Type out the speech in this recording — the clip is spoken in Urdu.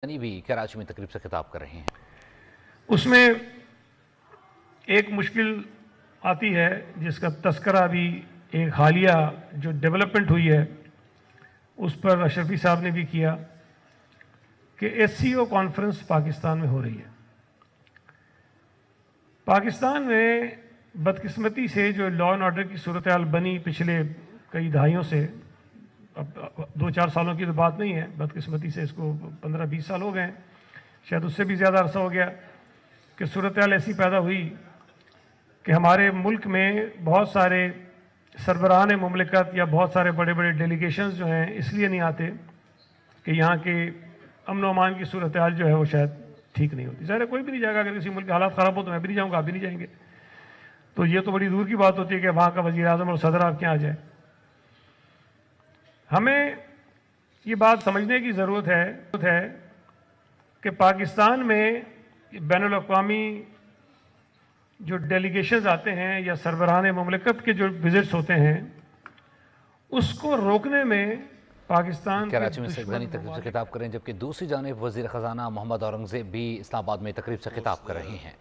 بھی کراچی میں تقریب سے خطاب کر رہے ہیں۔ اس میں ایک مشکل آتی ہے جس کا تذکرہ بھی ایک حالیہ جو ڈیولپمنٹ ہوئی ہے اس پر اشرفی صاحب نے بھی کیا کہ S C O conference Pakistan میں ہو رہی ہے۔ پاکستان میں بدقسمتی سے جو لا اینڈ آرڈر کی صورتحال بنی پچھلے کئی دہائیوں سے، اب 2-4 سالوں کی تو بات نہیں ہے، بدقسمتی سے اس کو 15-20 سال ہو گئے ہیں، شاید اس سے بھی زیادہ عرصہ ہو گیا کہ صورتحال ایسی پیدا ہوئی کہ ہمارے ملک میں بہت سارے سربراہان مملکت یا بہت سارے بڑے بڑے ڈیلیگیشنز جو ہیں اس لیے نہیں آتے کہ یہاں کے امن و امان کی صورتحال جو ہے وہ شاید ٹھیک نہیں ہوتی۔ ظاہر ہے کوئی بھی نہیں جائے گا، اگر کسی ملک کے حالات خراب ہو تو میں بھی نہیں جاؤں گا، آپ بھی نہیں جائیں گے، تو یہ تو بڑی دور کی بات ہوتی ہے کہ وہاں کا وزیر اعظم اور صدر آپ کے یہاں آ جائے۔ ہمیں یہ بات سمجھنے کی ضرورت ہے کہ پاکستان میں بین الاقوامی جو ڈیلیگیشنز آتے ہیں یا سربراہان مملکت کے جو وزٹس ہوتے ہیں اس کو روکنے میں پاکستان کراچی میں سربراہی تقریب سے خطاب کر رہے ہیں، جبکہ دوسری جانب وزیر خزانہ محمد اورنگزیب بھی اسلام آباد میں تقریب سے خطاب کر رہے ہیں۔